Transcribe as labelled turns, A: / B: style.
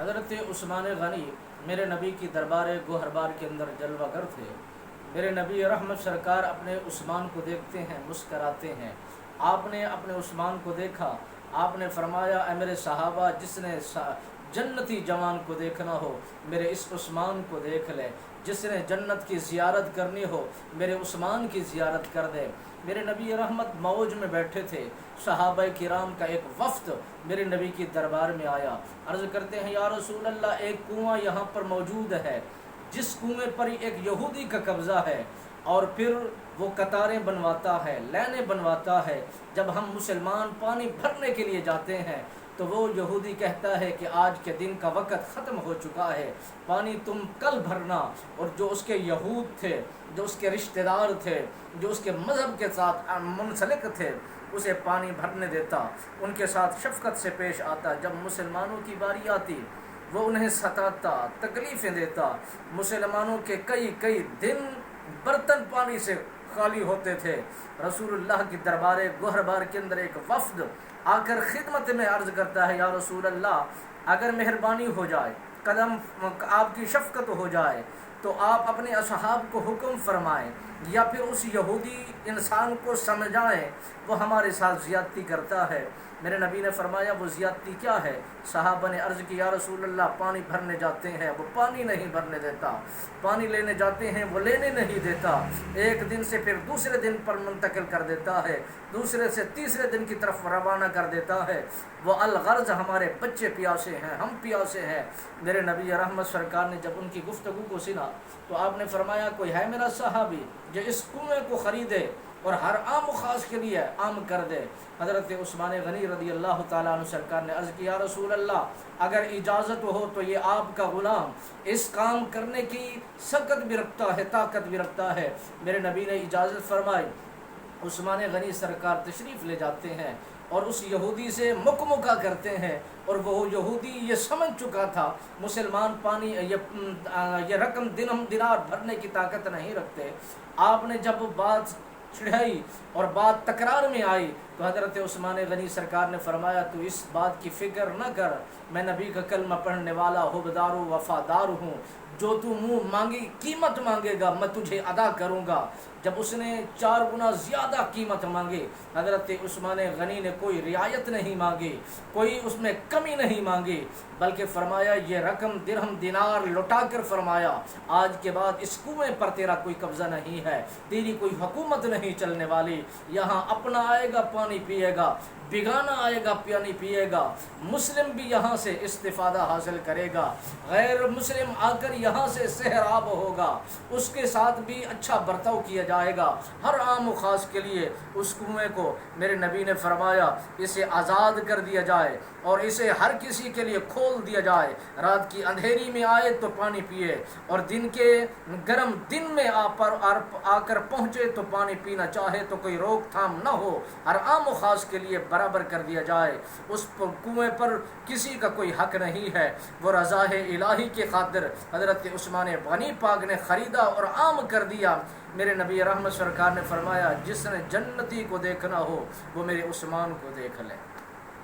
A: حضرت عثمان غنی میرے نبی کی دربار گوہربار کے اندر جلوہ گر تھے۔ میرے نبی رحمت سرکار اپنے عثمان کو دیکھتے ہیں، مسکراتے ہیں۔ آپ نے اپنے عثمان کو دیکھا، آپ نے فرمایا اے میرے صحابہ، جس نے جنتی جوان کو دیکھنا ہو میرے اس عثمان کو دیکھ لے، جس نے جنت کی زیارت کرنی ہو میرے عثمان کی زیارت کر دے۔ میرے نبی رحمت موج میں بیٹھے تھے، صحابہ کرام کا ایک وفد میرے نبی کی دربار میں آیا، عرض کرتے ہیں یا رسول اللہ، ایک کنواں یہاں پر موجود ہے، جس کنویں پر ایک یہودی کا قبضہ ہے، اور پھر وہ قطاریں بنواتا ہے، لائنیں بنواتا ہے۔ جب ہم مسلمان پانی بھرنے کے لیے جاتے ہیں تو وہ یہودی کہتا ہے کہ آج کے دن کا وقت ختم ہو چکا ہے، پانی تم کل بھرنا۔ اور جو اس کے یہود تھے، جو اس کے رشتہ دار تھے، جو اس کے مذہب کے ساتھ منسلک تھے، اسے پانی بھرنے دیتا، ان کے ساتھ شفقت سے پیش آتا۔ جب مسلمانوں کی باری آتی وہ انہیں ستاتا، تکلیفیں دیتا۔ مسلمانوں کے کئی دن برتن پانی سے خالی ہوتے تھے۔ رسول اللہ کی دربار گوہربار کے اندر ایک وفد آ کر خدمت میں عرض کرتا ہے یا رسول اللہ، اگر مہربانی ہو جائے، قدم آپ کی شفقت ہو جائے تو آپ اپنے اصحاب کو حکم فرمائیں، یا پھر اس یہودی انسان کو سمجھائیں، وہ ہمارے ساتھ زیادتی کرتا ہے۔ میرے نبی نے فرمایا وہ زیادتی کیا ہے؟ صحابہ نے عرض کی یا رسول اللہ، پانی بھرنے جاتے ہیں وہ پانی نہیں بھرنے دیتا، پانی لینے جاتے ہیں وہ لینے نہیں دیتا، ایک دن سے پھر دوسرے دن پر منتقل کر دیتا ہے، دوسرے سے تیسرے دن کی طرف روانہ کر دیتا ہے۔ وہ الغرض ہمارے بچے پیاسے ہیں، ہم پیاسے ہیں۔ میرے نبی رحمت سرکار نے جب ان کی گفتگو کو سنا تو آپ نے فرمایا کوئی ہے میرا صحابی جو اس کنویں کو خریدے اور ہر عام و خاص کے لیے عام کر دے؟ حضرت عثمان غنی رضی اللہ تعالیٰ عنہ سرکار نے عرض کیا یا رسول اللہ، اگر اجازت ہو تو یہ آپ کا غلام اس کام کرنے کی سکت بھی رکھتا ہے، طاقت بھی رکھتا ہے۔ میرے نبی نے اجازت فرمائی۔ عثمان غنی سرکار تشریف لے جاتے ہیں اور اس یہودی سے مکمکہ کرتے ہیں، اور وہ یہودی یہ سمجھ چکا تھا مسلمان پانی یہ رقم دینار بھرنے کی طاقت نہیں رکھتے۔ آپ نے جب بات چڑھائی اور بات تکرار میں آئی تو حضرت عثمان غنی سرکار نے فرمایا تو اس بات کی فکر نہ کر، میں نبی کا کلمہ پڑھنے والا حبدار و وفادار ہوں، جو تو منہ مانگی قیمت مانگے گا میں تجھے ادا کروں گا۔ جب اس نے 4 گنا زیادہ قیمت مانگی، حضرت عثمان غنی نے کوئی رعایت نہیں مانگی، کوئی اس میں کمی نہیں مانگی، بلکہ فرمایا یہ رقم درہم دینار لوٹا کر فرمایا آج کے بعد اس کنویں پر تیرا کوئی قبضہ نہیں ہے، تیری کوئی حکومت نہیں چلنے والی، یہاں اپنا آئے گا پانی پیے گا، بیگانہ آئے گا پانی پیے گا، مسلم بھی یہاں سے استفادہ حاصل کرے گا، غیر مسلم آ کر یہاں سے سہراب ہوگا، اس کے ساتھ بھی اچھا برتاؤ کیا جائے گا۔ ہر عام و خاص کے لیے اس کنویں کو میرے نبی نے فرمایا اسے آزاد کر دیا جائے اور اسے ہر کسی کے لیے کھول دیا جائے، رات کی اندھیری میں آئے تو پانی پیے، اور دن کے گرم دن میں آ کر پہنچے تو پانی پینا چاہے تو کوئی روک تھام نہ ہو، ہر عام و خاص کے لیے برابر کر دیا جائے۔ اس کنویں پر کسی کا کوئی حق نہیں ہے۔ وہ رضا الہی کی خاطر حضرت عثمان غنی پاک نے خریدا اور عام کر دیا۔ میرے نبی رحمت سرکار نے فرمایا جس نے جنتی کو دیکھنا ہو وہ میرے عثمان کو دیکھ لے۔